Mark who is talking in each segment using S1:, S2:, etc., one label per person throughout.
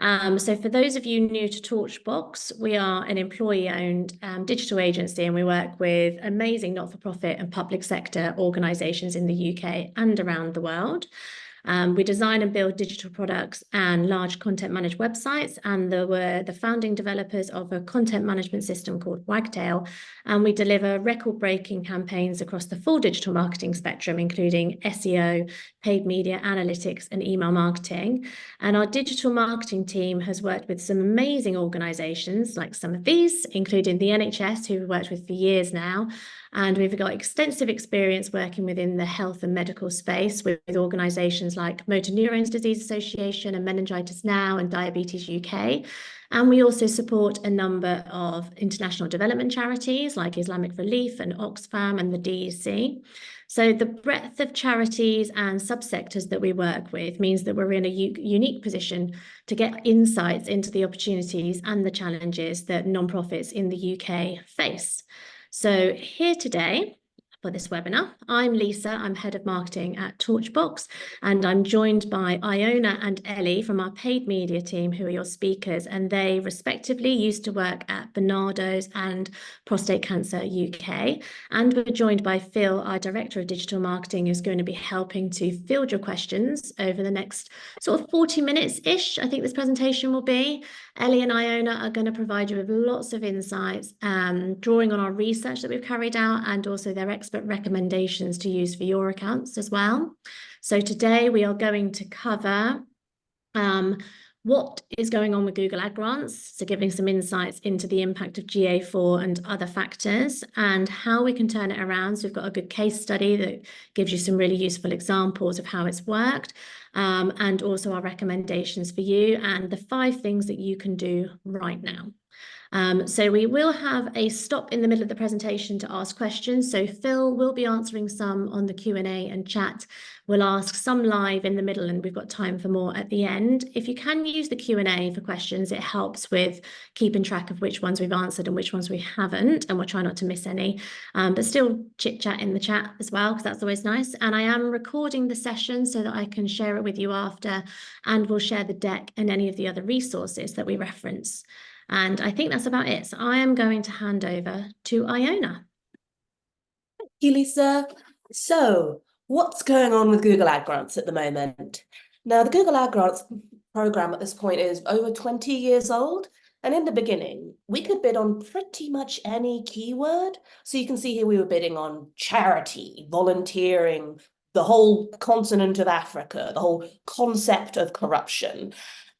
S1: So for those of you new to Torchbox, we are an employee-owned digital agency, and we work with amazing not-for-profit and public sector organisations in the UK and around the world. We design and build digital products and large content managed websites, and we're the founding developers of a content management system called Wagtail, and we deliver record-breaking campaigns across the full digital marketing spectrum, including SEO, paid media, analytics, and email marketing. And our digital marketing team has worked with some amazing organisations like some of these, including the NHS, who we've worked with for years now. And we've got extensive experience working within the health and medical space with organisations like Motor Neurons Disease Association and Meningitis Now and Diabetes UK. And we also support a number of international development charities like Islamic Relief and Oxfam and the DEC. So the breadth of charities and subsectors that we work with means that we're in a unique position to get insights into the opportunities and the challenges that nonprofits in the UK face. So here today for this webinar, I'm Lisa, I'm Head of Marketing at Torchbox, and I'm joined by Iona and Ellie from our paid media team, who are your speakers, and they respectively used to work at Bernardo's and Prostate Cancer UK. And we're joined by Phil, our Director of Digital Marketing, who's going to be helping to field your questions over the next sort of 40 minutes-ish, I think this presentation will be. Ellie and Iona are going to provide you with lots of insights, drawing on our research that we've carried out and also their expert recommendations to use for your accounts as well. So today we are going to cover what is going on with Google Ad Grants, so giving some insights into the impact of GA4 and other factors and how we can turn it around. So we've got a good case study that gives you some really useful examples of how it's worked, and also our recommendations for you and the 5 things that you can do right now. So we will have a stop in the middle of the presentation to ask questions. So Phil will be answering some on the Q&A and chat. We'll ask some live in the middle, and we've got time for more at the end. If you can use the Q&A for questions, it helps with keeping track of which ones we've answered and which ones we haven't, and we'll try not to miss any. But still chit chat in the chat as well, because that's always nice. And I am recording the session so that I can share it with you after, and we'll share the deck and any of the other resources that we reference. And I think that's about it. So I am going to hand over to Iona.
S2: Thank you, Lisa. So what's going on with Google Ad Grants at the moment? Now, the Google Ad Grants program at this point is over 20 years old. And in the beginning, we could bid on pretty much any keyword. So you can see here we were bidding on charity, volunteering, the whole continent of Africa, the whole concept of corruption.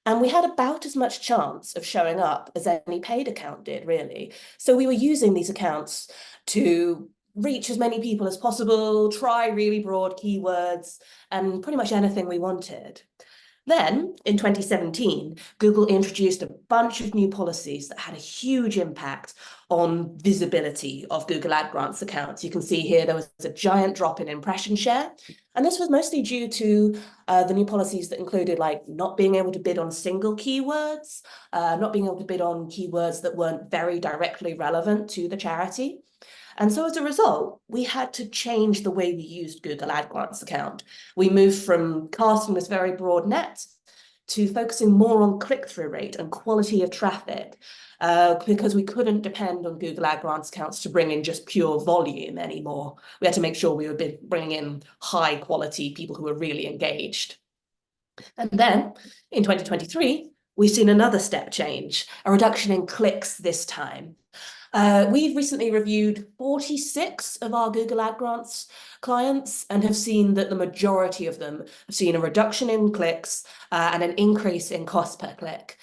S2: And we had about as much chance of showing up as any paid account did, really. So we were using these accounts to reach as many people as possible, try really broad keywords, and pretty much anything we wanted. Then, in 2017, Google introduced a bunch of new policies that had a huge impact on visibility of Google Ad Grants accounts. You can see here there was a giant drop in impression share, and this was mostly due to the new policies that included like not being able to bid on single keywords, not being able to bid on keywords that weren't very directly relevant to the charity. And so as a result, we had to change the way we used Google Ad Grants account. We moved from casting this very broad net to focusing more on click-through rate and quality of traffic, because we couldn't depend on Google Ad Grants accounts to bring in just pure volume anymore. We had to make sure we were bringing in high quality people who were really engaged. And then in 2023, we've seen another step change, a reduction in clicks this time. We've recently reviewed 46 of our Google Ad Grants clients and have seen that the majority of them have seen a reduction in clicks and an increase in cost per click.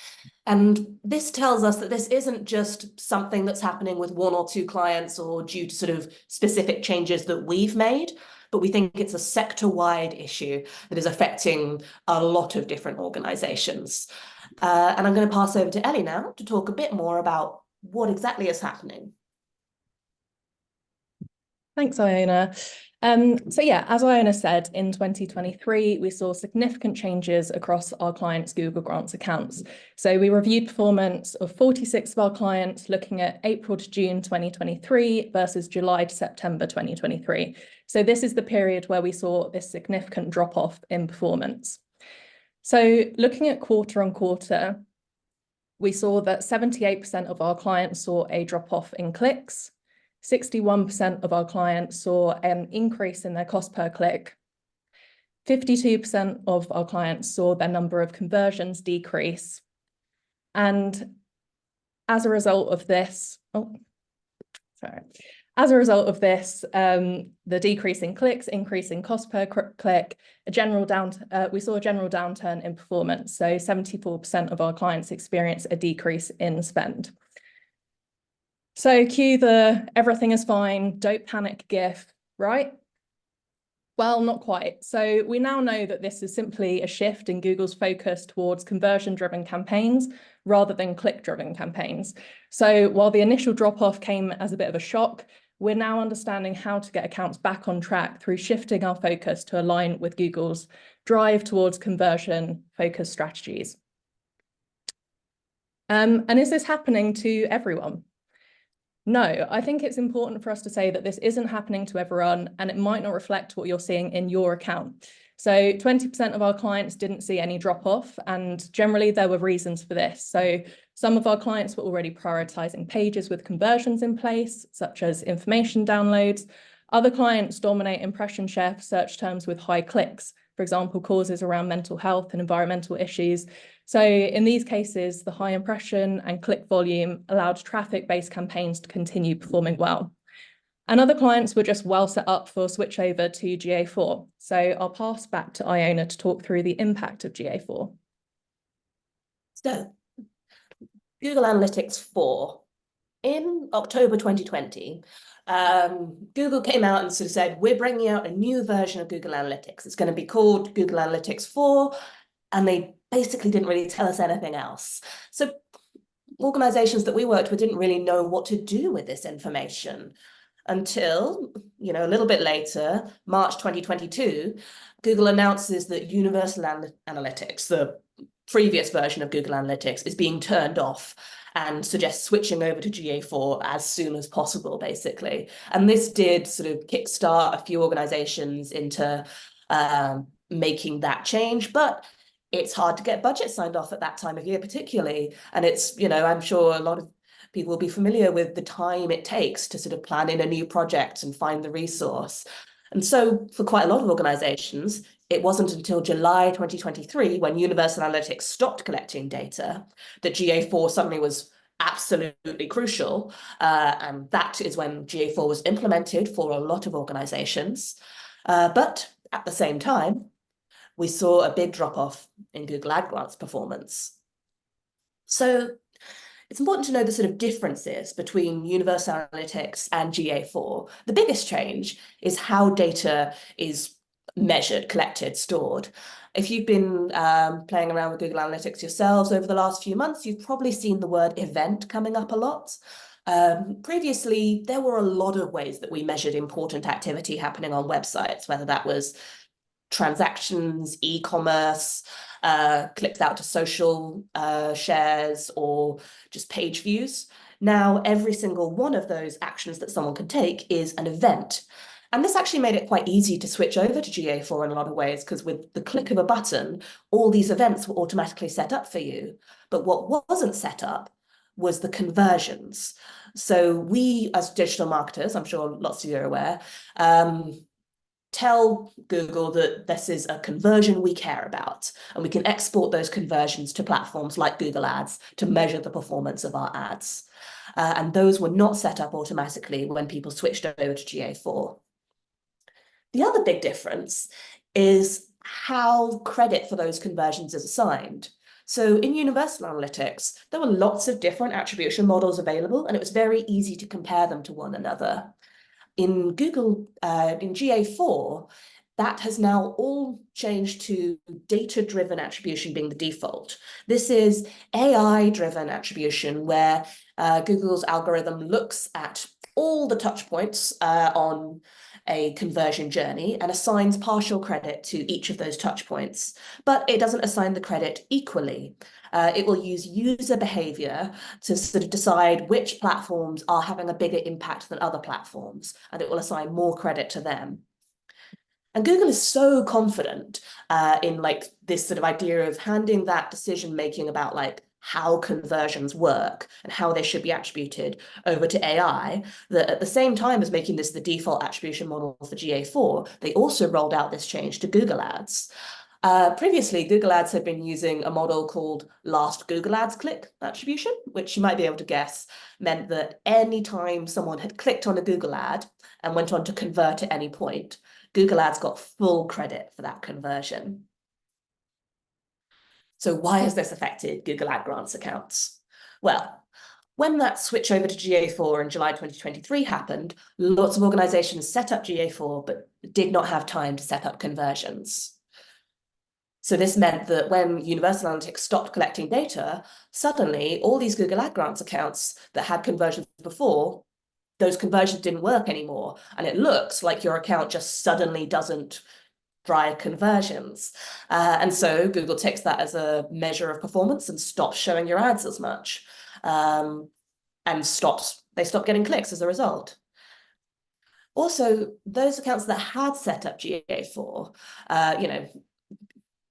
S2: And this tells us that this isn't just something that's happening with 1 or 2 clients or due to sort of specific changes that we've made, but we think it's a sector-wide issue that is affecting a lot of different organizations. And I'm going to pass over to Ellie now to talk a bit more about what exactly is happening.
S3: Thanks, Iona. So yeah, as Iona said, in 2023, we saw significant changes across our clients' Google Grants accounts. So we reviewed performance of 46 of our clients, looking at April to June 2023 versus July to September 2023. So this is the period where we saw this significant drop-off in performance. So looking at quarter on quarter, we saw that 78% of our clients saw a drop-off in clicks, 61% of our clients saw an increase in their cost per click, 52% of our clients saw their number of conversions decrease. And as a result of this, the decrease in clicks, increase in cost per click, we saw a general downturn in performance. So 74% of our clients experienced a decrease in spend. So cue the everything is fine, don't panic gif, right? Well, not quite. So we now know that this is simply a shift in Google's focus towards conversion-driven campaigns rather than click-driven campaigns. So while the initial drop-off came as a bit of a shock, we're now understanding how to get accounts back on track through shifting our focus to align with Google's drive towards conversion-focused strategies. And is this happening to everyone? No, I think it's important for us to say that this isn't happening to everyone, and it might not reflect what you're seeing in your account. So 20% of our clients didn't see any drop off, and generally there were reasons for this. So some of our clients were already prioritizing pages with conversions in place, such as information downloads. Other clients dominate impression share for search terms with high clicks, for example, causes around mental health and environmental issues. So in these cases, the high impression and click volume allowed traffic-based campaigns to continue performing well. And other clients were just well set up for switch over to GA4. So I'll pass back to Iona to talk through the impact of GA4.
S2: So Google Analytics 4. In October 2020, Google came out and sort of said, we're bringing out a new version of Google Analytics. It's going to be called Google Analytics 4. And they basically didn't really tell us anything else. So organizations that we worked with didn't really know what to do with this information until, a little bit later, March 2022, Google announces that Universal Analytics, the previous version of Google Analytics, is being turned off and suggests switching over to GA4 as soon as possible, basically. And this did sort of kickstart a few organizations into making that change, but it's hard to get budget signed off at that time of year, particularly. And it's, I'm sure a lot of people will be familiar with the time it takes to sort of plan in a new project and find the resource. And so for quite a lot of organizations, it wasn't until July 2023, when Universal Analytics stopped collecting data, that GA4 suddenly was absolutely crucial. And that is when GA4 was implemented for a lot of organizations. But at the same time, we saw a big drop-off in Google Ad Grants performance. So it's important to know the sort of differences between Universal Analytics and GA4. The biggest change is how data is measured, collected, stored. If you've been playing around with Google Analytics yourselves over the last few months, you've probably seen the word event coming up a lot. Previously, there were a lot of ways that we measured important activity happening on websites, whether that was transactions, e-commerce, clicks out to social shares, or just page views. Now, every single one of those actions that someone can take is an event. And this actually made it quite easy to switch over to GA4 in a lot of ways, because with the click of a button, all these events were automatically set up for you. But what wasn't set up was the conversions. So we, as digital marketers, I'm sure lots of you are aware, tell Google that this is a conversion we care about, and we can export those conversions to platforms like Google Ads to measure the performance of our ads. And those were not set up automatically when people switched over to GA4. The other big difference is how credit for those conversions is assigned. So in Universal Analytics, there were lots of different attribution models available, and it was very easy to compare them to one another. In Google, in GA4, that has now all changed to data-driven attribution being the default. This is AI-driven attribution, where Google's algorithm looks at all the touch points on a conversion journey and assigns partial credit to each of those touch points, but it doesn't assign the credit equally. It will use user behavior to sort of decide which platforms are having a bigger impact than other platforms, and it will assign more credit to them. And Google is so confident in this sort of idea of handing that decision making about how conversions work and how they should be attributed over to AI, that at the same time as making this the default attribution model for GA4, they also rolled out this change to Google Ads. Previously, Google Ads had been using a model called last Google Ads click attribution, which you might be able to guess meant that any time someone had clicked on a Google ad and went on to convert at any point, Google Ads got full credit for that conversion. So why has this affected Google Ad Grants accounts? Well, when that switch over to GA4 in July 2023 happened, lots of organizations set up GA4 but did not have time to set up conversions. So this meant that when Universal Analytics stopped collecting data, suddenly all these Google Ad Grants accounts that had conversions before, those conversions didn't work anymore. And it looks like your account just suddenly doesn't drive conversions. And so Google takes that as a measure of performance and stops showing your ads as much. And they stop getting clicks as a result. Also, those accounts that had set up GA4,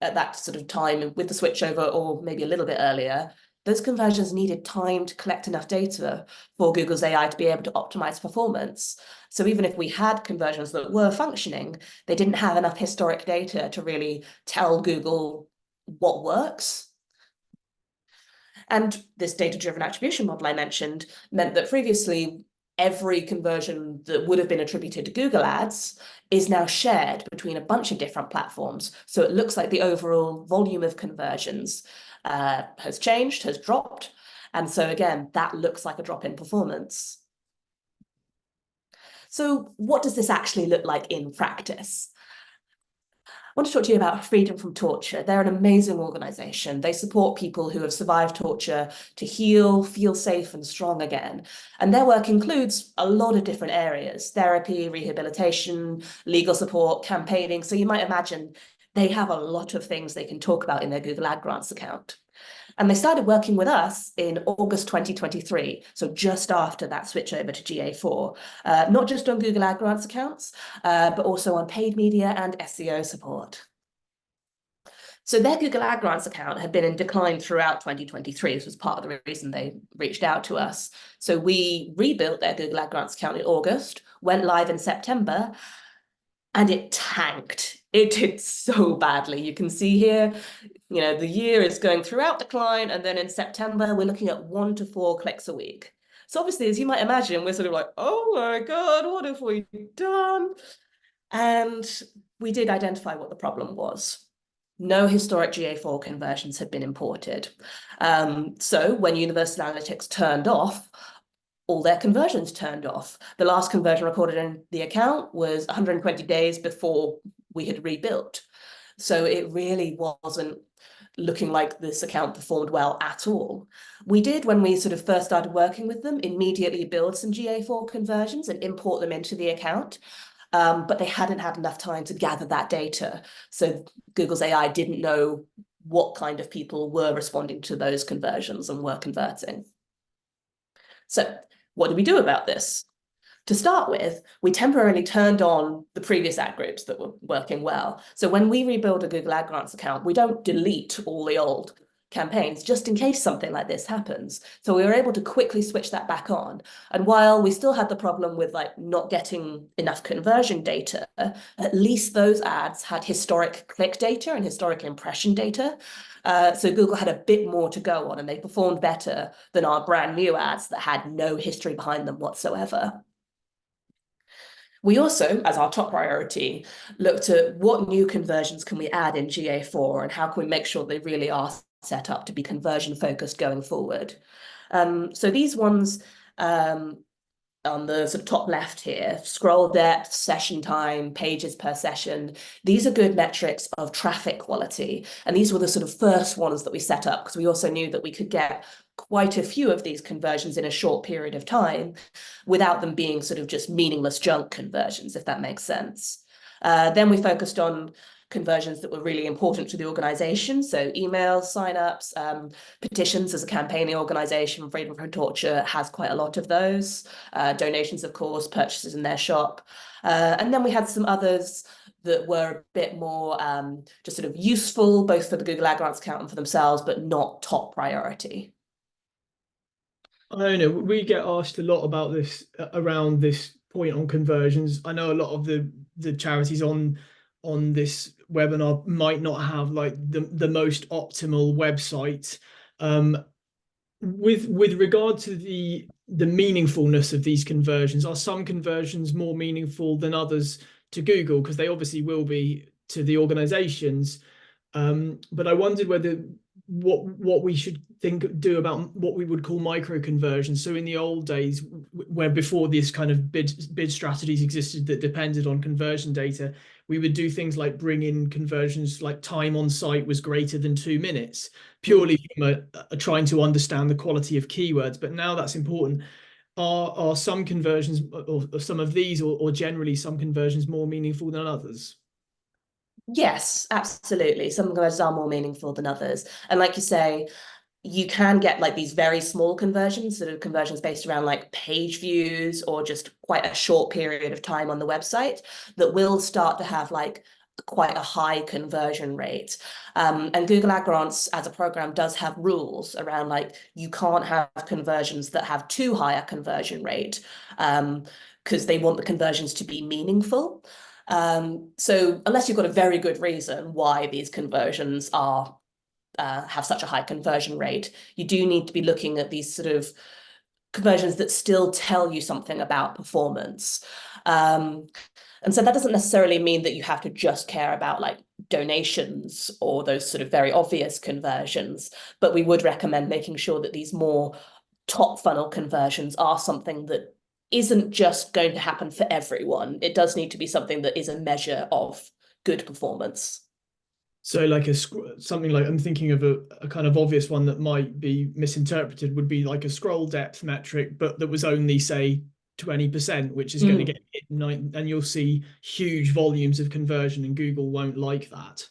S2: at that sort of time with the switchover or maybe a little bit earlier, those conversions needed time to collect enough data for Google's AI to be able to optimize performance. So even if we had conversions that were functioning, they didn't have enough historic data to really tell Google what works. And this data-driven attribution model I mentioned meant that previously every conversion that would have been attributed to Google Ads is now shared between a bunch of different platforms. So it looks like the overall volume of conversions has changed, has dropped. And so again, that looks like a drop in performance. So what does this actually look like in practice? I want to talk to you about Freedom from Torture. They're an amazing organization. They support people who have survived torture to heal, feel safe and strong again. And their work includes a lot of different areas: therapy, rehabilitation, legal support, campaigning. So you might imagine they have a lot of things they can talk about in their Google Ad Grants account. And they started working with us in August 2023, so just after that switch over to GA4, not just on Google Ad Grants accounts, but also on paid media and SEO support. So their Google Ad Grants account had been in decline throughout 2023. This was part of the reason they reached out to us. So we rebuilt their Google Ad Grants account in August, went live in September, and it tanked. It did so badly. You can see here, the year is going throughout decline, and then in September, we're looking at 1 to 4 clicks a week. So obviously, as you might imagine, we're sort of like, oh my God, what have we done? And we did identify what the problem was. No historic GA4 conversions had been imported. So when Universal Analytics turned off, all their conversions turned off. The last conversion recorded in the account was 120 days before we had rebuilt. So it really wasn't looking like this account performed well at all. We did, when we sort of first started working with them, immediately build some GA4 conversions and import them into the account. But they hadn't had enough time to gather that data. So Google's AI didn't know what kind of people were responding to those conversions and were converting. So what do we do about this? To start with, we temporarily turned on the previous ad groups that were working well. So when we rebuild a Google Ad Grants account, we don't delete all the old campaigns just in case something like this happens. So we were able to quickly switch that back on. And while we still had the problem with not getting enough conversion data, at least those ads had historic click data and historic impression data. So Google had a bit more to go on, and they performed better than our brand new ads that had no history behind them whatsoever. We also, as our top priority, looked at what new conversions can we add in GA4 and how can we make sure they really are set up to be conversion focused going forward. So these ones on the sort of top left here, scroll depth, session time, pages per session, these are good metrics of traffic quality. And these were the sort of first ones that we set up because we also knew that we could get quite a few of these conversions in a short period of time without them being sort of just meaningless junk conversions, if that makes sense. Then we focused on conversions that were really important to the organization. So emails, signups, petitions. As a campaigning organization, Freedom from Torture has quite a lot of those. Donations, of course, purchases in their shop. And then we had some others that were a bit more just sort of useful, both for the Google Ad Grants account and for themselves, but not top priority?
S4: I don't know. We get asked a lot about this around this point on conversions. I know a lot of the charities on this webinar might not have like the most optimal website. With regard to the meaningfulness of these conversions, are some conversions more meaningful than others to Google? Because they obviously will be to the organizations. But I wondered whether what we should do about what we would call micro conversions. So in the old days, where before this kind of bid strategies existed that depended on conversion data, we would do things like bring in conversions like time on site was greater than 2 minutes, purely from trying to understand the quality of keywords. But now that's important. Are some conversions, or some of these, or generally some conversions, more meaningful than others?
S2: Yes, absolutely. Some conversions are more meaningful than others. And like you say, you can get like these very small conversions, sort of conversions based around like page views or just quite a short period of time on the website, that will start to have like quite a high conversion rate. And Google Ad Grants as a program does have rules around like you can't have conversions that have too high a conversion rate, because they want the conversions to be meaningful. So unless you've got a very good reason why these conversions are have such a high conversion rate, you do need to be looking at these sort of conversions that still tell you something about performance. And so that doesn't necessarily mean that you have to just care about like donations or those sort of very obvious conversions, but we would recommend making sure that these more top funnel conversions are something that isn't just going to happen for everyone. It does need to be something that is a measure of good performance.
S4: So like something like, I'm thinking of a kind of obvious one that might be misinterpreted, would be like a scroll depth metric, but that was only, say, 20%, which is going to get hit, and you'll see huge volumes of conversion, and Google won't like that.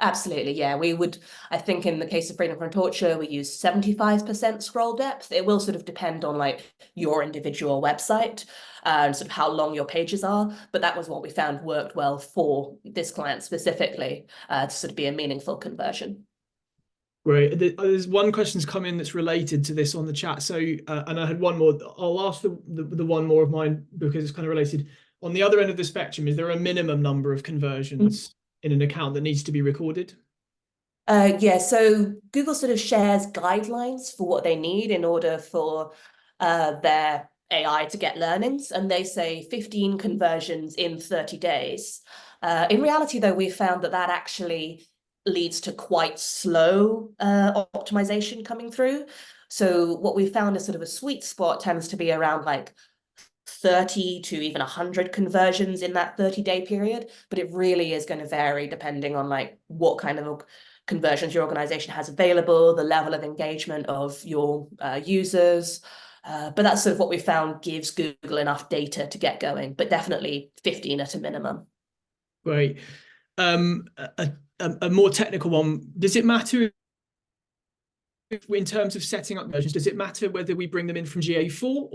S4: Absolutely,
S2: yeah. We would, I think in the case of Freedom from Torture, we use 75% scroll depth. It will sort of depend on like your individual website and sort of how long your pages are, but that was what we found worked well for this client specifically, to sort of be a meaningful conversion.
S4: Great. There's one question's come in that's related to this on the chat. So, and I had one more. I'll ask the one more of mine because it's kind of related. On the other end of the spectrum, is there a minimum number of conversions in an account that needs to be recorded?
S2: Yeah, so Google sort of shares guidelines for what they need in order for their AI to get learnings, and they say 15 conversions in 30 days. In reality, though, we found that actually leads to quite slow optimization coming through. So what we found is sort of a sweet spot tends to be around like 30 to even 100 conversions in that 30-day period, but it really is going to vary depending on like what kind of conversions your organization has available, the level of engagement of your users. But that's sort of what we found gives Google enough data to get going, but definitely 15 at a minimum.
S4: Great. A more technical one, does it matter in terms of setting up versions, does it matter whether we bring them in from GA4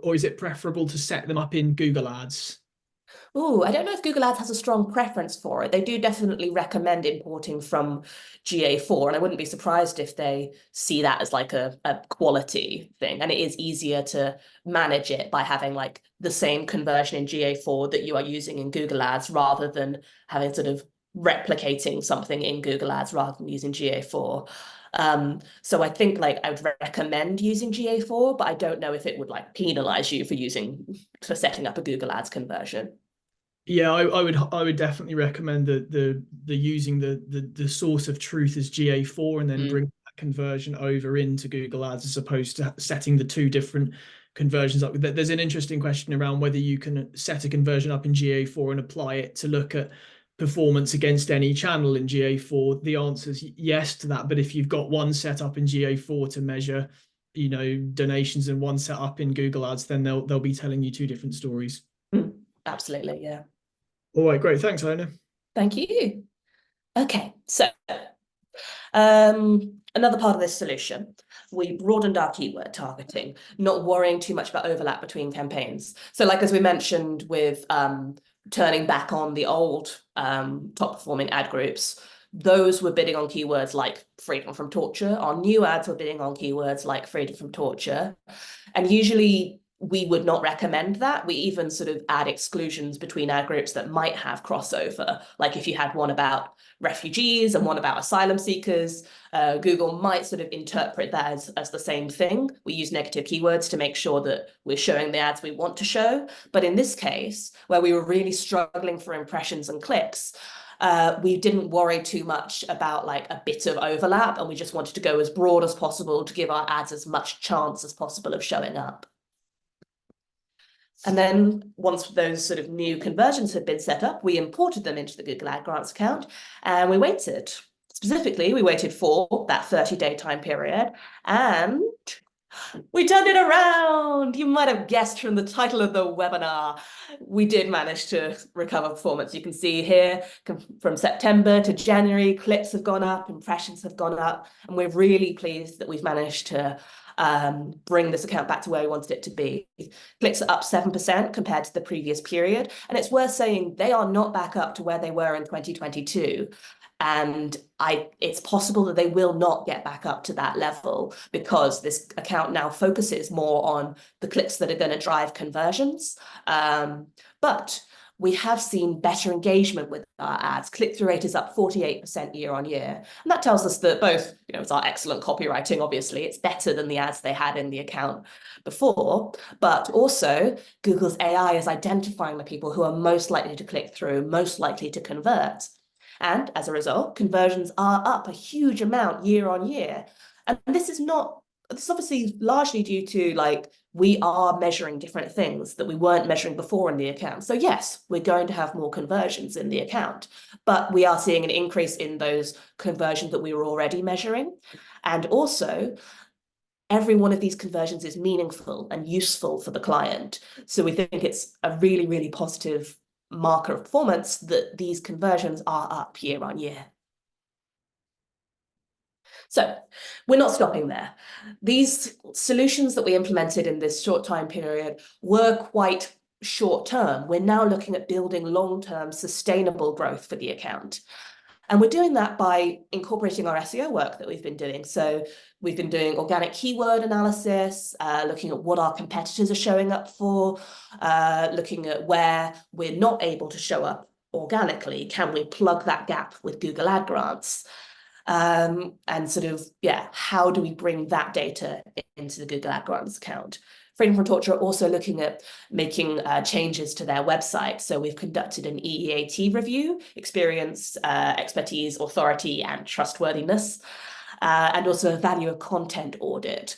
S4: or is it preferable to set them up in Google Ads?
S2: Oh, I don't know if Google Ads has a strong preference for it. They do definitely recommend importing from GA4, and I wouldn't be surprised if they see that as like a quality thing. And it is easier to manage it by having like the same conversion in GA4 that you are using in Google Ads, rather than having sort of replicating something in Google Ads rather than using GA4. So I think like I would recommend using GA4, but I don't know if it would like penalize you for setting up a Google Ads conversion.
S4: Yeah, I would definitely recommend the using the source of truth as GA4 and then bring that conversion over into Google Ads, as opposed to setting the two different conversions up. There's an interesting question around whether you can set a conversion up in GA4 and apply it to look at performance against any channel in GA4. The answer is yes to that, but if you've got one set up in GA4 to measure, you know, donations and one set up in Google Ads, then they'll be telling you two different stories.
S2: Absolutely, yeah.
S4: All right, great. Thanks, Iona.
S2: Thank you. Okay, so another part of this solution, we broadened our keyword targeting, not worrying too much about overlap between campaigns. So like, as we mentioned with turning back on the old top performing ad groups, those were bidding on keywords like freedom from torture. Our new ads were bidding on keywords like freedom from torture. And usually we would not recommend that. We even sort of add exclusions between ad groups that might have crossover. Like if you had one about refugees and one about asylum seekers, Google might sort of interpret that as the same thing. We use negative keywords to make sure that we're showing the ads we want to show. But in this case, where we were really struggling for impressions and clicks, we didn't worry too much about like a bit of overlap, and we just wanted to go as broad as possible to give our ads as much chance as possible of showing up. And then once those sort of new conversions had been set up, we imported them into the Google Ad Grants account and we waited. Specifically, we waited for that 30-day time period and we turned it around. You might have guessed from the title of the webinar, we did manage to recover performance. You can see here from September to January, clicks have gone up, impressions have gone up, and we're really pleased that we've managed to bring this account back to where we wanted it to be. Clicks are up 7% compared to the previous period. And it's worth saying they are not back up to where they were in 2022. And it's possible that they will not get back up to that level because this account now focuses more on the clicks that are going to drive conversions. But we have seen better engagement with our ads. Click-through rate is up 48% year on year. And that tells us that both, it's our excellent copywriting, obviously, it's better than the ads they had in the account before, but also Google's AI is identifying the people who are most likely to click through, most likely to convert. And as a result, conversions are up a huge amount year on year. And this is obviously largely due to we are measuring different things that we weren't measuring before in the account. So yes, we're going to have more conversions in the account, but we are seeing an increase in those conversions that we were already measuring. And also, every one of these conversions is meaningful and useful for the client. So we think it's a really, really positive marker of performance that these conversions are up year on year. So we're not stopping there. These solutions that we implemented in this short time period were quite short term. We're now looking at building long-term sustainable growth for the account. And we're doing that by incorporating our SEO work that we've been doing. So we've been doing organic keyword analysis, looking at what our competitors are showing up for, looking at where we're not able to show up organically. Can we plug that gap with Google Ad Grants? And how do we bring that data into the Google Ad Grants account? Freedom from Torture are also looking at making changes to their website. So we've conducted an EEAT review, experience, expertise, authority, and trustworthiness, and also a value of content audit.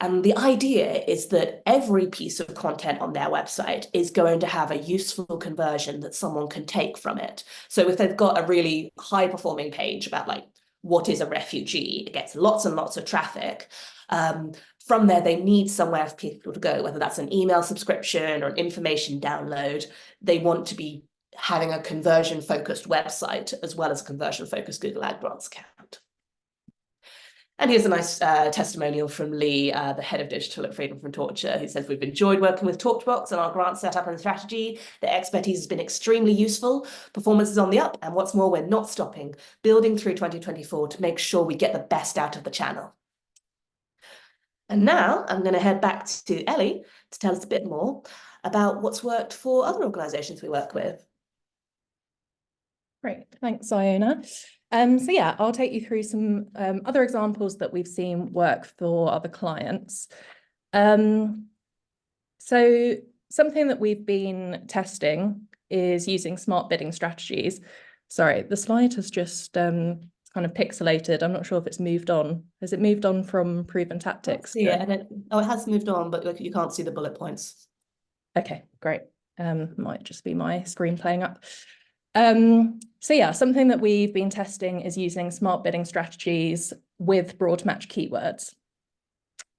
S2: And the idea is that every piece of content on their website is going to have a useful conversion that someone can take from it. So if they've got a really high-performing page about what is a refugee, it gets lots and lots of traffic. From there, they need somewhere for people to go, whether that's an email subscription or an information download. They want to be having a conversion-focused website as well as a conversion-focused Google Ad Grants account. And here's a nice testimonial from Lee, the head of digital at Freedom from Torture, who says, "We've enjoyed working with Torchbox on our grant setup and strategy. The expertise has been extremely useful. Performance is on the up. And what's more, we're not stopping, building through 2024 to make sure we get the best out of the channel." And now I'm going to head back to Ellie to tell us a bit more about what's worked for other organisations we work with.
S3: Great, thanks, Iona. I'll take you through some other examples that we've seen work for other clients. So something that we've been testing is using smart bidding strategies. Sorry, the slide has just kind of pixelated. I'm not sure if it's moved on. Has it moved on from proven tactics?
S2: Yeah, it has moved on, but you can't see the bullet points.
S3: Okay, great. Might just be my screen playing up. Something that we've been testing is using smart bidding strategies with broad match keywords.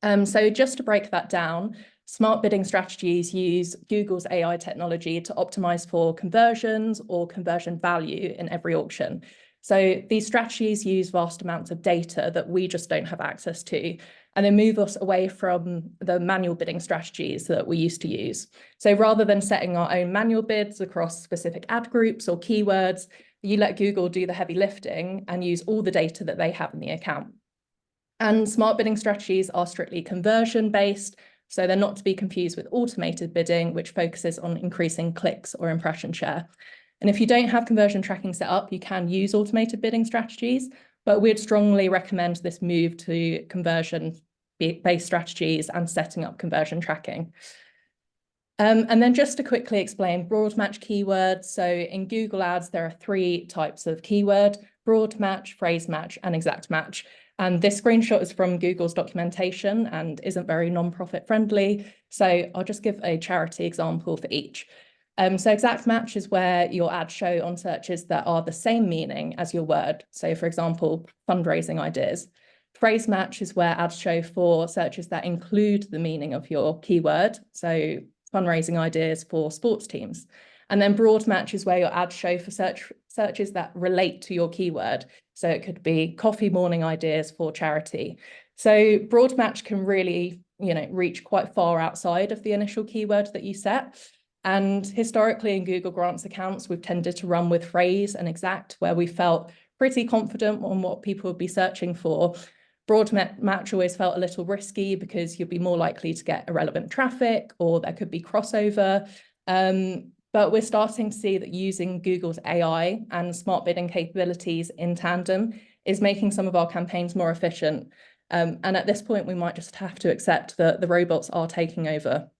S3: So just to break that down, smart bidding strategies use Google's AI technology to optimize for conversions or conversion value in every auction. So these strategies use vast amounts of data that we just don't have access to. and then move us away from the manual bidding strategies that we used to use. So rather than setting our own manual bids across specific ad groups or keywords, you let Google do the heavy lifting and use all the data that they have in the account. And smart bidding strategies are strictly conversion based, so they're not to be confused with automated bidding, which focuses on increasing clicks or impression share. And if you don't have conversion tracking set up, you can use automated bidding strategies, but we'd strongly recommend this move to conversion-based strategies and setting up conversion tracking. And then just to quickly explain broad match keywords. So in Google Ads, there are 3 types of keyword: broad match, phrase match, and exact match. And this screenshot is from Google's documentation and isn't very non-profit friendly. So I'll just give a charity example for each. So exact match is where your ads show on searches that are the same meaning as your word. So for example, fundraising ideas. Phrase match is where ads show for searches that include the meaning of your keyword. So fundraising ideas for sports teams. And then broad match is where your ads show for searches that relate to your keyword. So it could be coffee morning ideas for charity. So broad match can really, reach quite far outside of the initial keyword that you set. And historically in Google Grants accounts, we've tended to run with phrase and exact, where we felt pretty confident on what people would be searching for. Broad match always felt a little risky because you'd be more likely to get irrelevant traffic, or there could be crossover. But we're starting to see that using Google's AI and smart bidding capabilities in tandem is making some of our campaigns more efficient. And at this point, we might just have to accept that the robots are taking over.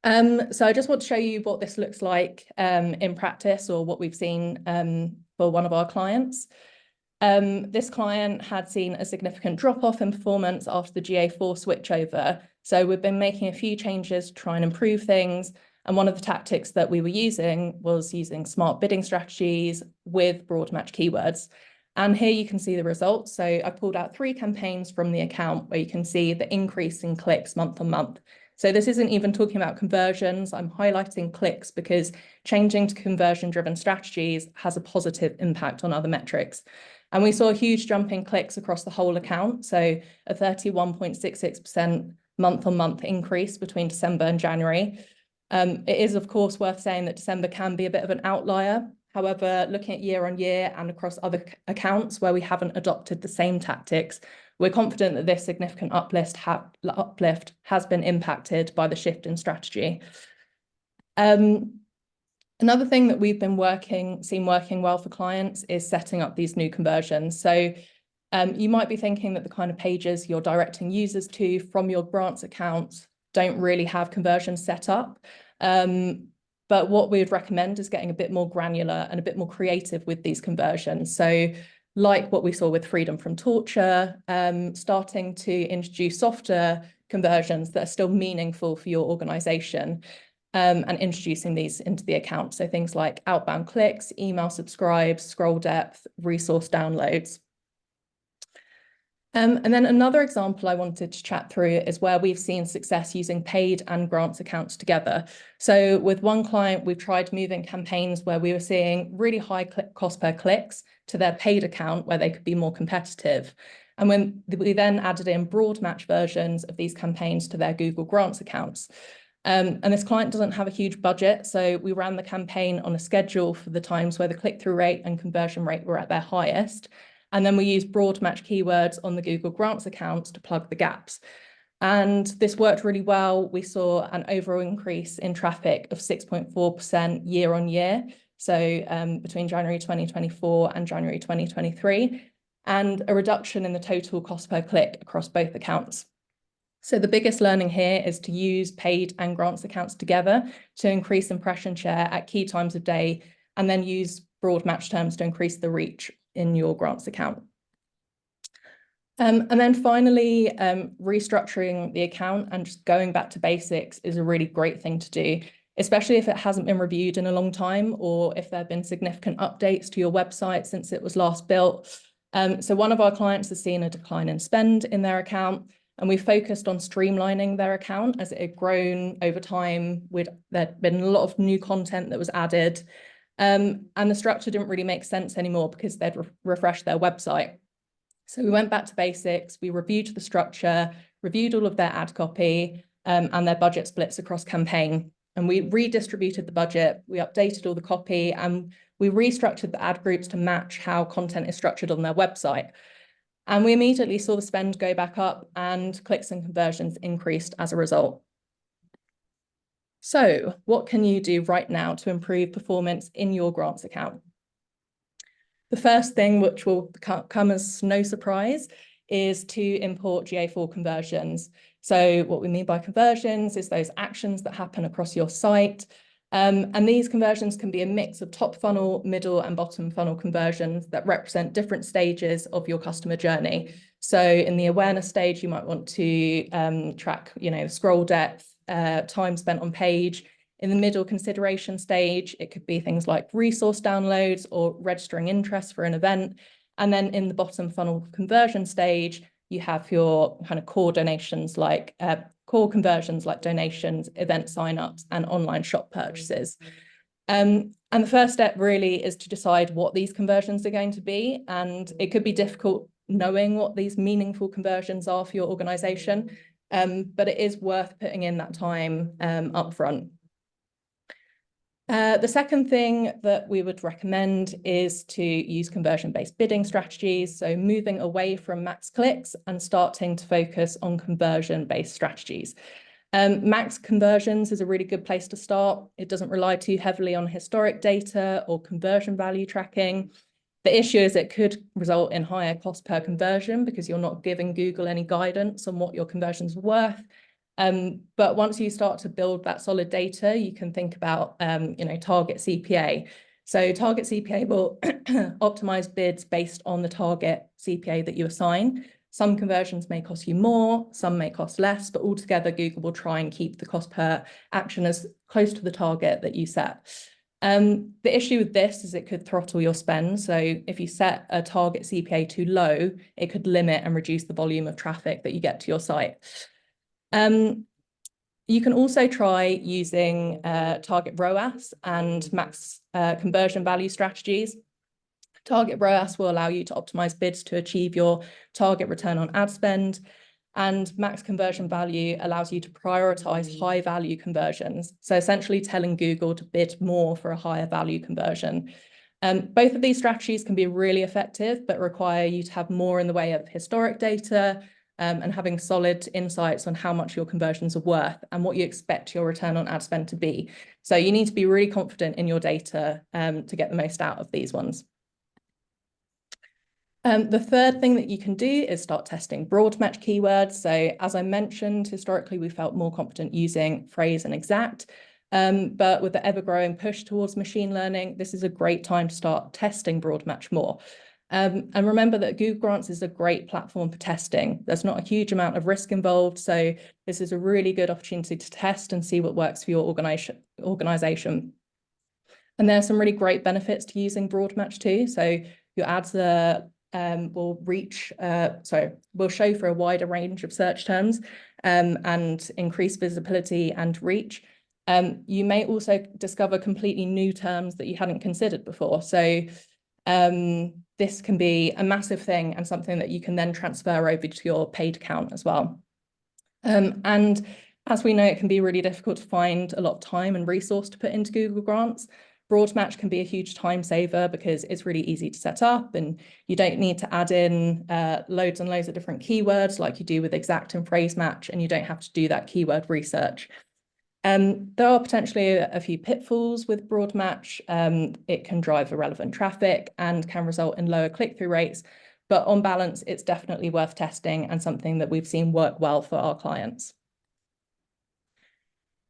S3: So I just want to show you what this looks like in practice, or what we've seen for one of our clients. This client had seen a significant drop-off in performance after the GA4 switchover. So we've been making a few changes to try and improve things. And one of the tactics that we were using was using smart bidding strategies with broad match keywords. And here you can see the results. So I pulled out 3 campaigns from the account where you can see the increase in clicks month on month. So this isn't even talking about conversions. I'm highlighting clicks because changing to conversion-driven strategies has a positive impact on other metrics. And we saw a huge jump in clicks across the whole account. So a 31.66% month-on-month increase between December and January. It is, of course, worth saying that December can be a bit of an outlier. However, looking at year on year and across other accounts where we haven't adopted the same tactics, we're confident that this significant uplift has been impacted by the shift in strategy. Another thing that we've been seen working well for clients is setting up these new conversions. So you might be thinking that the kind of pages you're directing users to from your grants accounts don't really have conversions set up. But what we would recommend is getting a bit more granular and a bit more creative with these conversions. So like what we saw with Freedom from Torture, starting to introduce softer conversions that are still meaningful for your organization, and introducing these into the account. So things like outbound clicks, email subscribes, scroll depth, resource downloads. And then another example I wanted to chat through is where we've seen success using paid and grants accounts together. So with one client, we've tried moving campaigns where we were seeing really high cost per clicks to their paid account where they could be more competitive. And when we then added in broad match versions of these campaigns to their Google Grants accounts. And this client doesn't have a huge budget, so we ran the campaign on a schedule for the times where the click-through rate and conversion rate were at their highest. And then we used broad match keywords on the Google Grants accounts to plug the gaps. And this worked really well. We saw an overall increase in traffic of 6.4% year on year. So between January 2024 and January 2023, and a reduction in the total cost per click across both accounts. So the biggest learning here is to use paid and grants accounts together to increase impression share at key times of day, and then use broad match terms to increase the reach in your grants account. And then finally, restructuring the account and just going back to basics is a really great thing to do, especially if it hasn't been reviewed in a long time, or if there have been significant updates to your website since it was last built. So one of our clients has seen a decline in spend in their account, and we focused on streamlining their account as it had grown over time. There'd been a lot of new content that was added, and the structure didn't really make sense anymore because they'd refreshed their website. So we went back to basics, we reviewed the structure, reviewed all of their ad copy and their budget splits across campaign. And we redistributed the budget, we updated all the copy, and we restructured the ad groups to match how content is structured on their website. And we immediately saw the spend go back up and clicks and conversions increased as a result. So what can you do right now to improve performance in your grants account? The first thing, which will come as no surprise, is to import GA4 conversions. So what we mean by conversions is those actions that happen across your site. And these conversions can be a mix of top funnel, middle and bottom funnel conversions that represent different stages of your customer journey. So in the awareness stage, you might want to track, scroll depth, time spent on page. In the middle consideration stage, it could be things like resource downloads or registering interest for an event. And then in the bottom funnel conversion stage, you have your kind of core donations like core conversions like donations, event signups, and online shop purchases. And the first step really is to decide what these conversions are going to be. And it could be difficult knowing what these meaningful conversions are for your organization, but it is worth putting in that time upfront. The second thing that we would recommend is to use conversion-based bidding strategies. So moving away from max clicks and starting to focus on conversion-based strategies. Max conversions is a really good place to start. It doesn't rely too heavily on historic data or conversion value tracking. The issue is it could result in higher cost per conversion because you're not giving Google any guidance on what your conversions are worth. But once you start to build that solid data, you can think about, target CPA. So target CPA will optimize bids based on the target CPA that you assign. Some conversions may cost you more, some may cost less, but altogether Google will try and keep the cost per action as close to the target that you set. The issue with this is it could throttle your spend. So if you set a target CPA too low, it could limit and reduce the volume of traffic that you get to your site. You can also try using target ROAS and max conversion value strategies. Target ROAS will allow you to optimize bids to achieve your target return on ad spend, and max conversion value allows you to prioritize high value conversions. So essentially telling Google to bid more for a higher value conversion. Both of these strategies can be really effective, but require you to have more in the way of historic data, and having solid insights on how much your conversions are worth and what you expect your return on ad spend to be. So you need to be really confident in your data to get the most out of these ones. The third thing that you can do is start testing broad match keywords. So as I mentioned, historically, we felt more confident using phrase and exact. But with the ever-growing push towards machine learning, this is a great time to start testing broad match more. And remember that Google Grants is a great platform for testing. There's not a huge amount of risk involved. So this is a really good opportunity to test and see what works for your organization. And there are some really great benefits to using broad match too. So your ads will show for a wider range of search terms and increase visibility and reach. You may also discover completely new terms that you hadn't considered before. So this can be a massive thing and something that you can then transfer over to your paid account as well. And as we know, it can be really difficult to find a lot of time and resource to put into Google Grants. Broad match can be a huge time saver because it's really easy to set up and you don't need to add in loads and loads of different keywords like you do with exact and phrase match, and you don't have to do that keyword research. There are potentially a few pitfalls with broad match. It can drive irrelevant traffic and can result in lower click-through rates, but on balance, it's definitely worth testing and something that we've seen work well for our clients.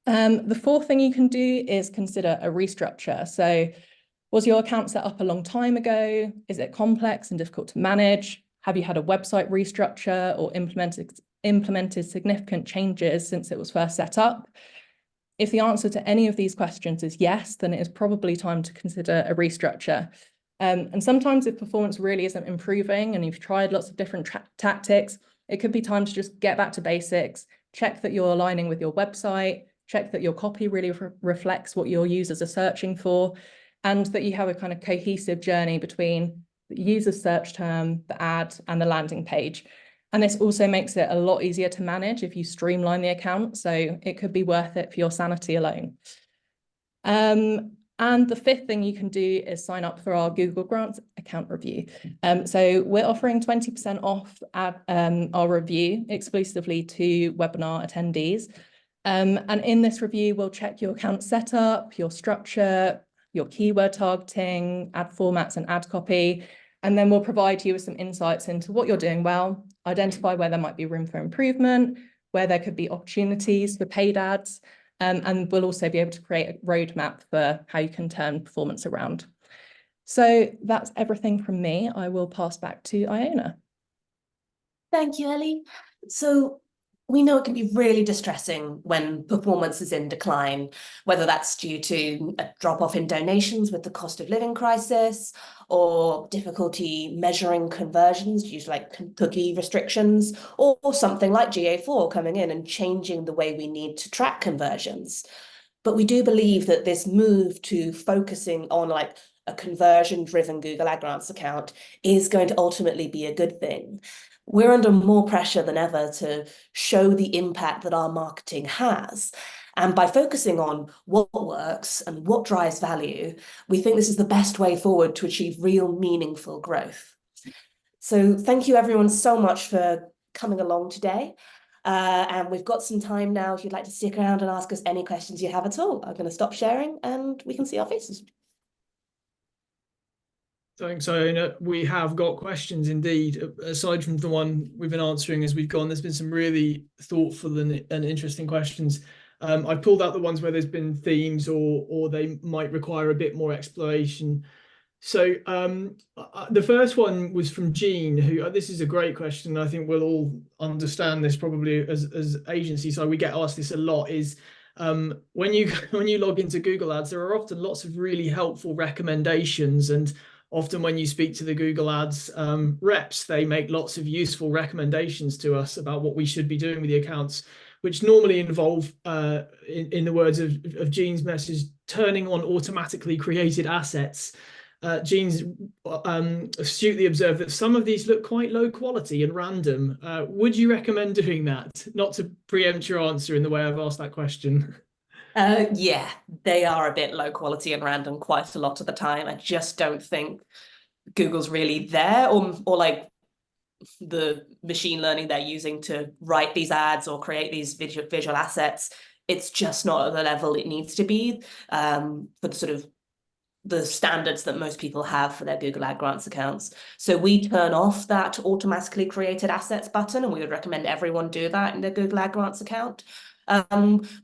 S3: The fourth thing you can do is consider a restructure. So was your account set up a long time ago? Is it complex and difficult to manage? Have you had a website restructure or implemented significant changes since it was first set up? If the answer to any of these questions is yes, then it is probably time to consider a restructure. And sometimes if performance really isn't improving and you've tried lots of different tactics, it could be time to just get back to basics, check that you're aligning with your website, check that your copy really reflects what your users are searching for, and that you have a kind of cohesive journey between the user search term, the ad, and the landing page. And this also makes it a lot easier to manage if you streamline the account. So it could be worth it for your sanity alone. And the fifth thing you can do is sign up for our Google Grants account review. So we're offering 20% off our review exclusively to webinar attendees. And in this review, we'll check your account setup, your structure, your keyword targeting, ad formats and ad copy. And then we'll provide you with some insights into what you're doing well, identify where there might be room for improvement, where there could be opportunities for paid ads, and we'll also be able to create a roadmap for how you can turn performance around. So that's everything from me. I will pass back to Iona.
S2: Thank you, Ellie. So we know it can be really distressing when performance is in decline, whether that's due to a drop-off in donations with the cost of living crisis, or difficulty measuring conversions due to like cookie restrictions, or something like GA4 coming in and changing the way we need to track conversions. But we do believe that this move to focusing on like a conversion-driven Google Ad Grants account is going to ultimately be a good thing. We're under more pressure than ever to show the impact that our marketing has. And by focusing on what works and what drives value, we think this is the best way forward to achieve real meaningful growth. So thank you everyone so much for coming along today. And we've got some time now if you'd like to stick around and ask us any questions you have at all. I'm going to stop sharing and we can see our faces.
S4: Thanks, Iona. We have got questions indeed. Aside from the one we've been answering as we've gone, there's been some really thoughtful and interesting questions. I've pulled out the ones where there's been themes or they might require a bit more exploration. So the first one was from Jean, who this is a great question. I think we'll all understand this probably as agencies. So we get asked this a lot is when you log into Google Ads, there are often lots of really helpful recommendations, and often when you speak to the Google Ads reps, they make lots of useful recommendations to us about what we should be doing with the accounts, which normally involve, in the words of Jean's message, turning on automatically created assets. Jean's astutely observed that some of these look quite low quality and random. Would you recommend doing that? Not to preempt your answer in the way I've asked that question.
S2: Yeah, they are a bit low quality and random quite a lot of the time. I just don't think Google's really there, or like the machine learning they're using to write these ads or create these visual assets. It's just not at the level it needs to be for the sort of the standards that most people have for their Google Ad Grants accounts. So we turn off that automatically created assets button, and we would recommend everyone do that in their Google Ad Grants account.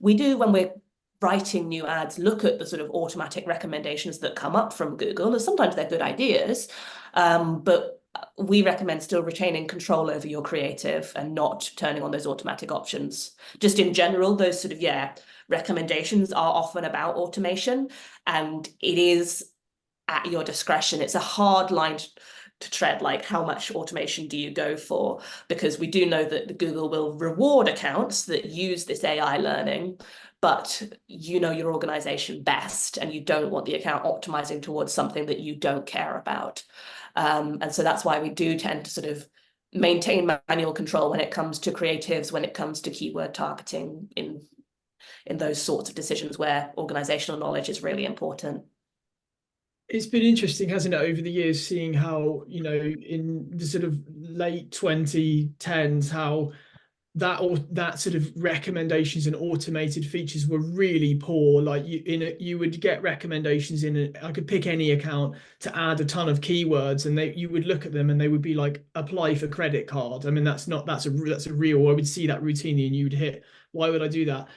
S2: We do, when we're writing new ads, look at the sort of automatic recommendations that come up from Google, and sometimes they're good ideas, but we recommend still retaining control over your creative and not turning on those automatic options. Just in general, those sort of, recommendations are often about automation, and it is at your discretion. It's a hard line to tread, like how much automation do you go for? Because we do know that Google will reward accounts that use this AI learning, but you know your organization best, and you don't want the account optimizing towards something that you don't care about. And so that's why we do tend to sort of maintain manual control when it comes to creatives, when it comes to keyword targeting in those sorts of decisions where organizational knowledge is really important.
S4: It's been interesting, hasn't it, over the years, seeing how, in the sort of late 2010s, how that sort of recommendations and automated features were really poor. Like you would get recommendations I could pick any account to add a ton of keywords, and you would look at them and they would be like, apply for credit card. I mean, that's a real, I would see that routinely and you would hit, why would I do that?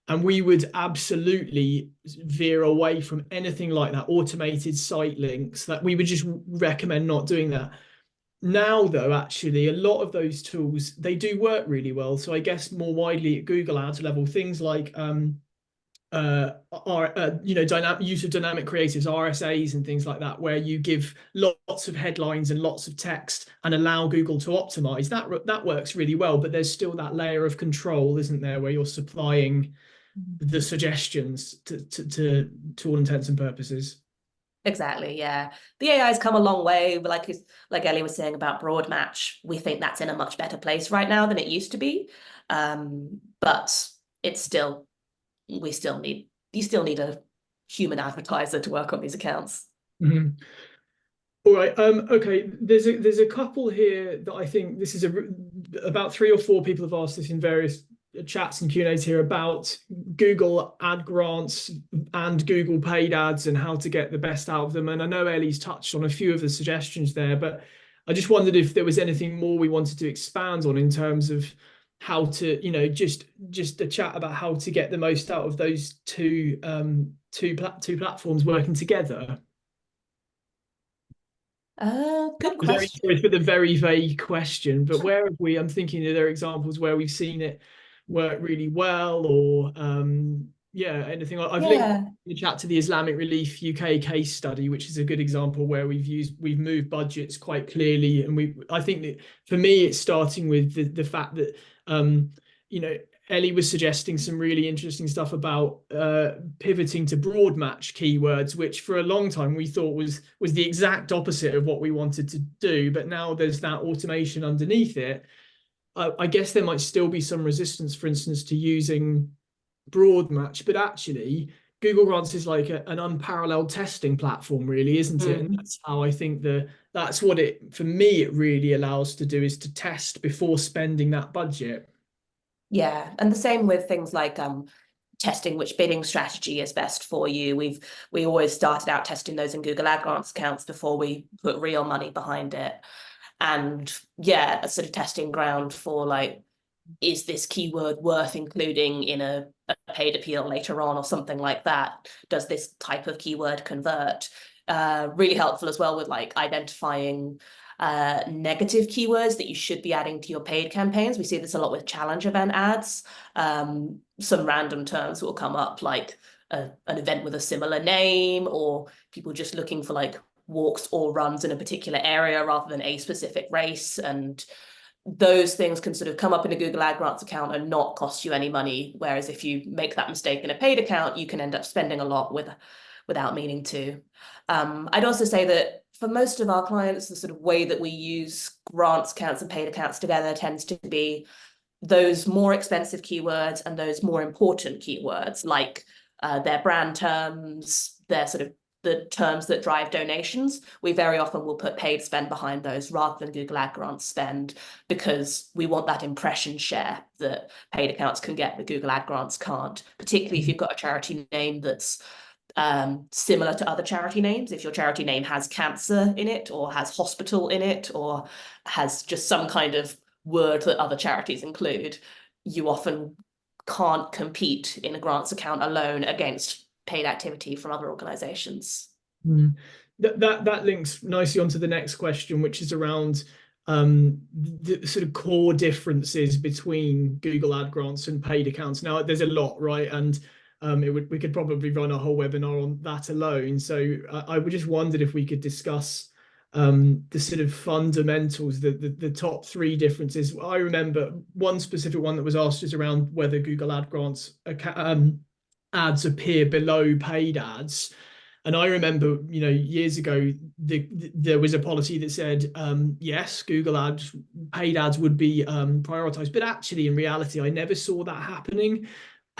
S4: And we would absolutely veer away from anything like that, automated site links, that we would just recommend not doing that. Now, though, actually, a lot of those tools, they do work really well. So I guess more widely at Google Ads level, things like use of dynamic creatives, RSAs and things like that, where you give lots of headlines and lots of text and allow Google to optimize. That works really well, but there's still that layer of control, isn't there, where you're supplying the suggestions to all intents and purposes.
S2: Exactly, yeah. The AI's come a long way, but like Ellie was saying about broad match, we think that's in a much better place right now than it used to be. But it's still, you still need a human advertiser to work on these accounts.
S4: Mhm. All right. Okay. There's a couple here that I think this is about 3 or 4 people have asked this in various chats and Q&As here about Google ad grants and Google paid ads and how to get the best out of them. And I know Ellie's touched on a few of the suggestions there, but I just wondered if there was anything more we wanted to expand on in terms of how to, just a chat about how to get the most out of those two platforms working together.
S2: Good
S4: Very
S2: question.
S4: sorry for the very vague question, but where have we? I'm thinking, are there examples where we've seen it work really well, or yeah, anything? I've linked
S2: Yeah.
S4: in the chat to the Islamic Relief UK case study, which is a good example where we've moved budgets quite clearly, and I think that for me, it's starting with the fact that Ellie was suggesting some really interesting stuff about pivoting to broad match keywords, which for a long time we thought was the exact opposite of what we wanted to do. But now there's that automation underneath it. I guess there might still be some resistance, for instance, to using broad match, but actually Google Grants is like an unparalleled testing platform, really, isn't it? And that's how I think that's what for me, it really allows to do, is to test before spending that budget.
S2: Yeah, and the same with things like testing which bidding strategy is best for you. We always started out testing those in Google Ad Grants accounts before we put real money behind it. And yeah, a sort of testing ground for like, is this keyword worth including in a paid appeal later on or something like that? Does this type of keyword convert? Really helpful as well with like identifying negative keywords that you should be adding to your paid campaigns. We see this a lot with challenge event ads. Some random terms will come up like an event with a similar name, or people just looking for like walks or runs in a particular area rather than a specific race. And those things can sort of come up in a Google Ad Grants account and not cost you any money. Whereas if you make that mistake in a paid account, you can end up spending a lot without meaning to. I'd also say that for most of our clients, the sort of way that we use grants accounts and paid accounts together tends to be those more expensive keywords and those more important keywords, like their brand terms, their sort of the terms that drive donations. We very often will put paid spend behind those rather than Google Ad Grants spend, because we want that impression share that paid accounts can get that Google Ad Grants can't, particularly if you've got a charity name that's similar to other charity names. If your charity name has cancer in it, or has hospital in it, or has just some kind of word that other charities include, you often can't compete in a grants account alone against paid activity from other organizations.
S4: That links nicely onto the next question, which is around the sort of core differences between Google Ad Grants and paid accounts. Now, there's a lot, right? And we could probably run a whole webinar on that alone. So I would just wondered if we could discuss the sort of fundamentals, the top 3 differences. I remember one specific one that was asked is around whether Google Ad Grants ads appear below paid ads. And I remember, years ago, there was a policy that said, yes, Google paid ads would be prioritized. But actually, in reality, I never saw that happening.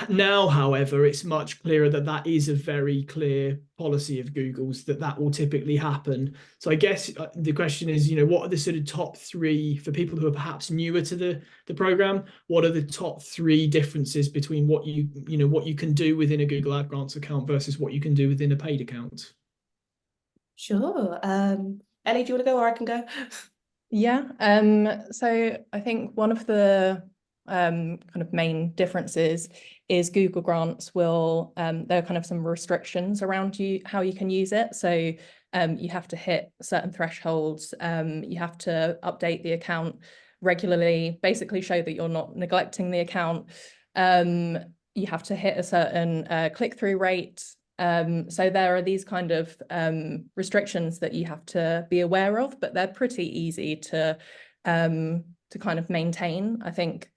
S4: Now, however, it's much clearer that is a very clear policy of Google's, that will typically happen. So I guess the question is, what are the sort of top 3 for people who are perhaps newer to the program? What are the top 3 differences between what you can do within a Google Ad Grants account versus what you can do within a paid account?
S2: Sure. Ellie, do you want to go, or I can go?
S3: Yeah. So I think one of the kind of main differences is Google Grants will there are kind of some restrictions around how you can use it. So you have to hit certain thresholds, you have to update the account regularly, basically show that you're not neglecting the account. You have to hit a certain click-through rate. So there are these kind of restrictions that you have to be aware of, but they're pretty easy to kind of maintain. I think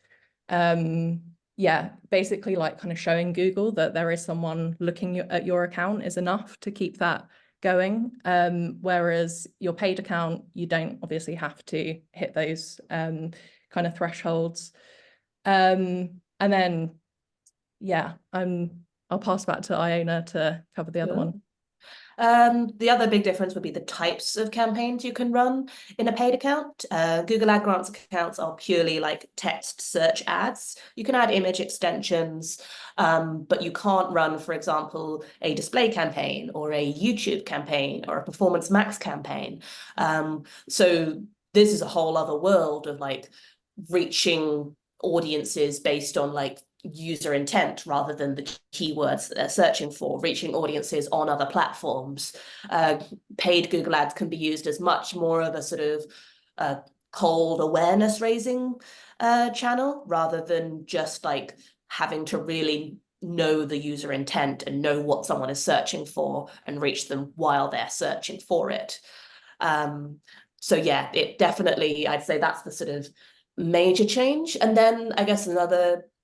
S3: yeah, basically like kind of showing Google that there is someone looking at your account is enough to keep that going, whereas your paid account, you don't obviously have to hit those kind of thresholds. And then, yeah, I'll pass back to Iona to cover the other one.
S2: The other big difference would be the types of campaigns you can run in a paid account. Google Ad Grants accounts are purely like text search ads. You can add image extensions, but you can't run, for example, a display campaign or a YouTube campaign or a Performance Max campaign. So this is a whole other world of like reaching audiences based on like user intent rather than the keywords that they're searching for, reaching audiences on other platforms. Paid Google Ads can be used as much more of a sort of cold awareness raising channel rather than just like having to really know the user intent and know what someone is searching for and reach them while they're searching for it. So yeah, it definitely, I'd say that's the sort of major change. And then I guess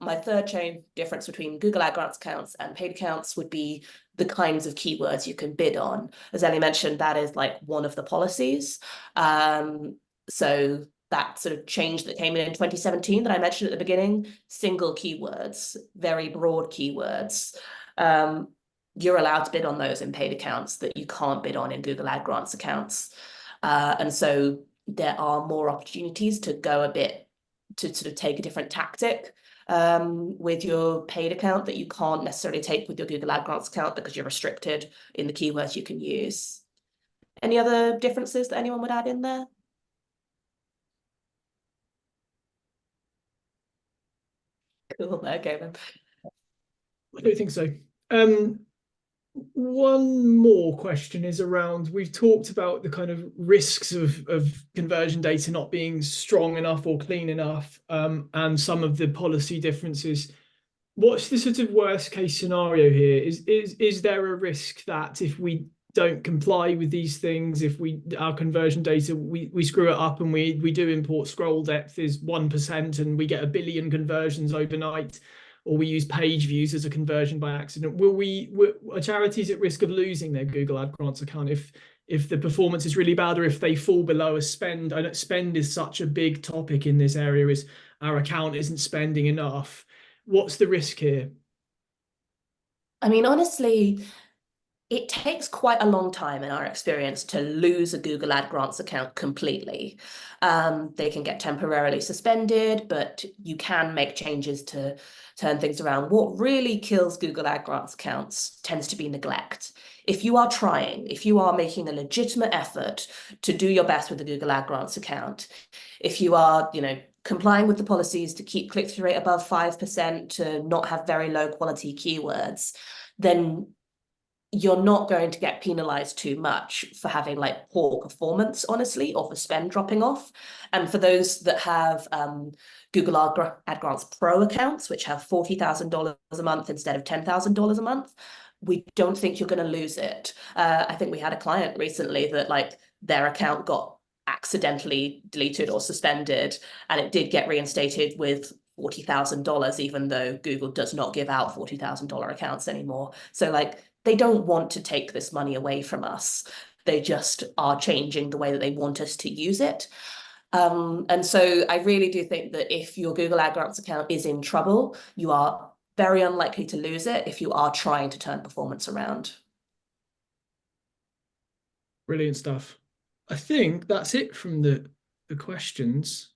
S2: my third change difference between Google Ad Grants accounts and paid accounts would be the kinds of keywords you can bid on. As Ellie mentioned, that is like one of the policies. So that sort of change that came in 2017 that I mentioned at the beginning, single keywords, very broad keywords. You're allowed to bid on those in paid accounts that you can't bid on in Google Ad Grants accounts. And so there are more opportunities to go a bit, to sort of take a different tactic with your paid account that you can't necessarily take with your Google Ad Grants account because you're restricted in the keywords you can use. Any other differences that anyone would add in there? Cool, okay then.
S4: I don't think so. One more question is around, we've talked about the kind of risks of conversion data not being strong enough or clean enough, and some of the policy differences. What's the sort of worst case scenario here? Is there a risk that if we don't comply with these things, if our conversion data, we screw it up and we do import scroll depth is 1% and we get 1 billion conversions overnight, or we use page views as a conversion by accident? Are charities at risk of losing their Google Ad Grants account if the performance is really bad, or if they fall below a spend? I know spend is such a big topic in this area, is our account isn't spending enough. What's the risk here?
S2: I mean, honestly, it takes quite a long time in our experience to lose a Google Ad Grants account completely. They can get temporarily suspended, but you can make changes to turn things around. What really kills Google Ad Grants accounts tends to be neglect. If you are trying, if you are making a legitimate effort to do your best with the Google Ad Grants account, if you are, complying with the policies to keep click-through rate above 5%, to not have very low quality keywords, then you're not going to get penalized too much for having like poor performance, honestly, or for spend dropping off. And for those that have Google Ad Grants Pro accounts, which have $40,000 a month instead of $10,000 a month, we don't think you're going to lose it. I think we had a client recently that like their account got accidentally deleted or suspended, and it did get reinstated with $40,000, even though Google does not give out $40,000 accounts anymore. So like, they don't want to take this money away from us. They just are changing the way that they want us to use it. And so I really do think that if your Google Ad Grants account is in trouble, you are very unlikely to lose it if you are trying to turn performance around.
S4: Brilliant stuff. I think that's it from the questions.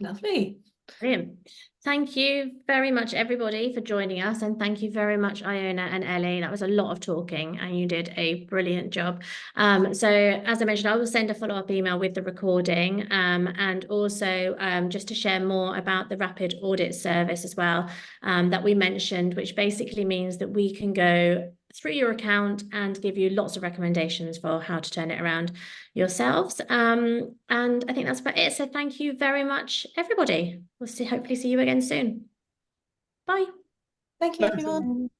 S2: Lovely.
S1: Brilliant. Thank you very much, everybody, for joining us. And thank you very much, Iona and Ellie. That was a lot of talking and you did a brilliant job. So as I mentioned, I will send a follow-up email with the recording, and also just to share more about the rapid audit service as well, that we mentioned, which basically means that we can go through your account and give you lots of recommendations for how to turn it around yourselves. And I think that's about it. So thank you very much, everybody. We'll hopefully see you again soon. Bye.
S2: Thank you, everyone.